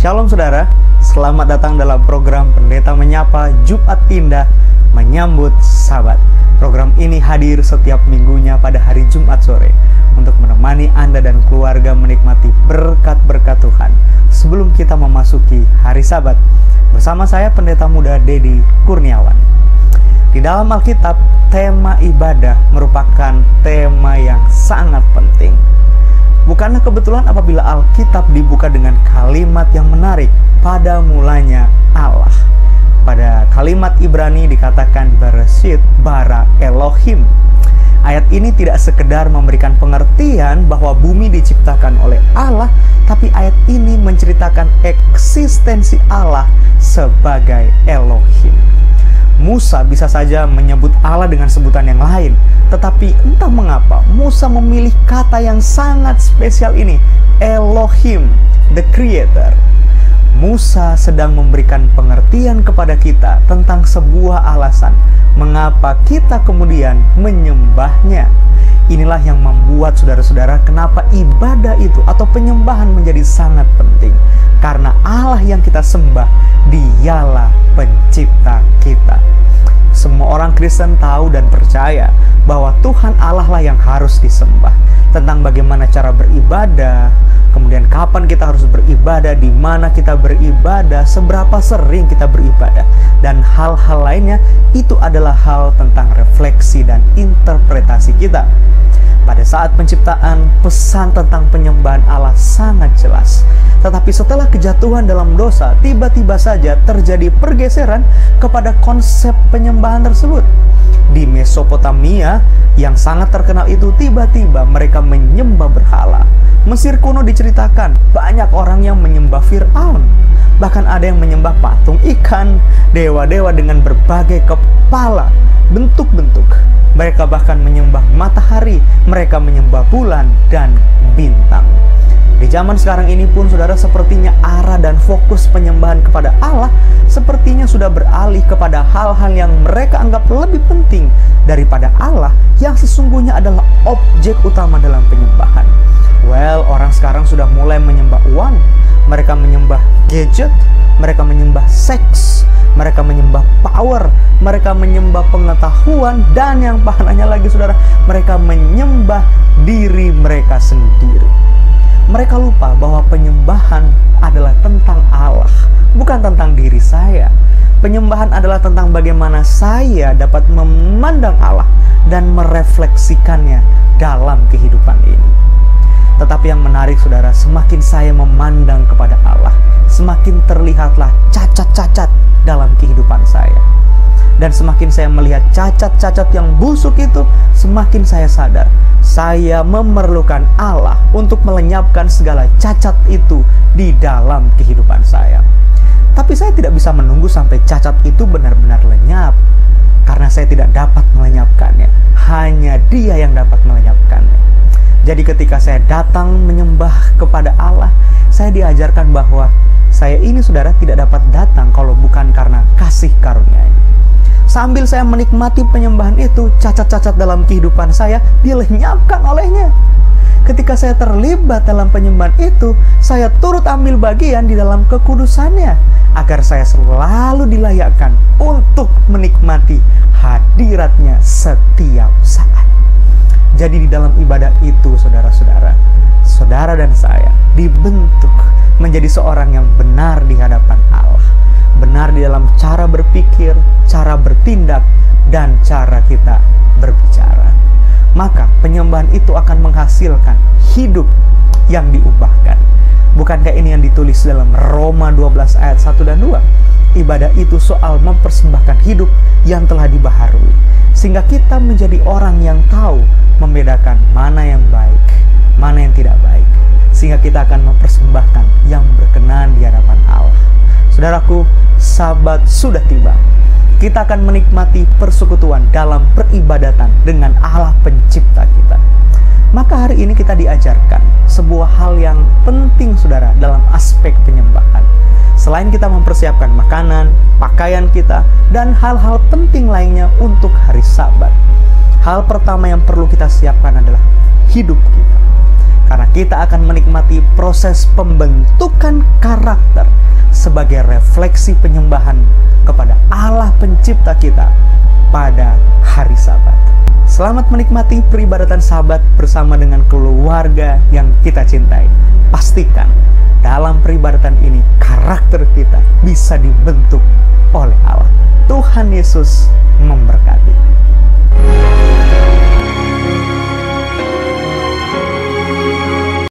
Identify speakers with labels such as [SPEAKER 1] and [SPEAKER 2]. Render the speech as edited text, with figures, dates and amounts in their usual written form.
[SPEAKER 1] Shalom saudara, selamat datang dalam program Pendeta Menyapa Jumat Indah Menyambut Sabat. Program ini hadir setiap minggunya pada hari Jumat sore untuk menemani Anda dan keluarga menikmati berkat-berkat Tuhan sebelum kita memasuki hari Sabat. Bersama saya Pendeta Muda Dedi Kurniawan. Di dalam Alkitab, tema ibadah merupakan tema yang sangat penting. Bukanlah kebetulan apabila Alkitab dibuka dengan kalimat yang menarik, pada mulanya Allah. Pada kalimat Ibrani dikatakan Bereshit bara Elohim. Ayat ini tidak sekedar memberikan pengertian bahwa bumi diciptakan oleh Allah, tapi ayat ini menceritakan eksistensi Allah sebagai Elohim. Musa bisa saja menyebut Allah dengan sebutan yang lain, tetapi entah mengapa Musa memilih kata yang sangat spesial ini, Elohim, the Creator. Musa sedang memberikan pengertian kepada kita tentang sebuah alasan mengapa kita kemudian menyembahnya. Inilah yang membuat saudara-saudara kenapa ibadah itu atau penyembahan menjadi sangat penting. Karena Allah yang kita sembah, Dialah pencipta kita. Semua orang Kristen tahu dan percaya bahwa Tuhan Allah lah yang harus disembah. Tentang bagaimana cara beribadah, kemudian kapan kita harus beribadah, di mana kita beribadah, seberapa sering kita beribadah, dan hal-hal lainnya, itu adalah hal tentang refleksi dan interpretasi kita. Pada saat penciptaan, pesan tentang penyembahan Allah sangat jelas. Tetapi setelah kejatuhan dalam dosa, tiba-tiba saja terjadi pergeseran kepada konsep penyembahan tersebut. Di Mesopotamia yang sangat terkenal itu, tiba-tiba mereka menyembah berhala. Mesir kuno diceritakan banyak orang yang menyembah Fir'aun. Bahkan ada yang menyembah patung ikan, dewa-dewa dengan berbagai kepala, bentuk-bentuk. Mereka bahkan menyembah matahari, mereka menyembah bulan dan bintang. Di zaman sekarang ini pun saudara, sepertinya arah dan fokus penyembahan kepada Allah sepertinya sudah beralih kepada hal-hal yang mereka anggap lebih penting daripada Allah yang sesungguhnya adalah objek utama dalam penyembahan. Well, orang sekarang sudah mulai menyembah uang, mereka menyembah gadget, mereka menyembah seks, mereka menyembah power, mereka menyembah pengetahuan, dan yang parahnya lagi saudara, mereka menyembah diri mereka sendiri. Mereka lupa bahwa penyembahan adalah tentang Allah, bukan tentang diri saya. Penyembahan adalah tentang bagaimana saya dapat memandang Allah dan merefleksikannya dalam kehidupan ini. Tetapi yang menarik saudara, semakin saya memandang kepada Allah, semakin terlihatlah cacat-cacat dalam kehidupan saya. Dan semakin saya melihat cacat-cacat yang busuk itu, semakin saya sadar saya memerlukan Allah untuk melenyapkan segala cacat itu di dalam kehidupan saya. Tapi saya tidak bisa menunggu sampai cacat itu benar-benar lenyap, karena saya tidak dapat melenyapkannya. Hanya Dia yang dapat melenyapkannya. Jadi ketika saya datang menyembah kepada Allah, saya diajarkan bahwa saya ini saudara tidak dapat datang kalau bukan karena kasih karunia-Nya. Sambil saya menikmati penyembahan itu, cacat-cacat dalam kehidupan saya dilenyapkan olehnya. Ketika saya terlibat dalam penyembahan itu, saya turut ambil bagian di dalam kekudusannya, agar saya selalu dilayakkan untuk menikmati hadiratnya setiap saat. Jadi di dalam ibadah itu saudara-saudara, saudara dan saya dibentuk menjadi seorang yang benar di hadapan Allah. Benar di dalam cara berpikir, cara bertindak, dan cara kita berbicara. Maka penyembahan itu akan menghasilkan hidup yang diubahkan. Bukankah ini yang ditulis dalam Roma 12 ayat 1 dan 2? Ibadah itu soal mempersembahkan hidup yang telah dibaharui, sehingga kita menjadi orang yang tahu membedakan mana yang baik, mana yang tidak baik, sehingga kita akan mempersembahkan yang berkenan di hadapan Allah. Saudaraku, Sabat sudah tiba. Kita akan menikmati persekutuan dalam peribadatan dengan Allah pencipta kita. Maka hari ini kita diajarkan sebuah hal yang penting saudara dalam aspek penyembahan. Selain kita mempersiapkan makanan, pakaian kita, dan hal-hal penting lainnya untuk hari Sabat, hal pertama yang perlu kita siapkan adalah hidup kita. karena kita akan menikmati proses pembentukan karakter sebagai refleksi penyembahan kepada Allah pencipta kita pada hari Sabat. Selamat menikmati peribadatan Sabat bersama dengan keluarga yang kita cintai. Pastikan dalam peribadatan ini karakter kita bisa dibentuk oleh Allah. Tuhan Yesus memberkati.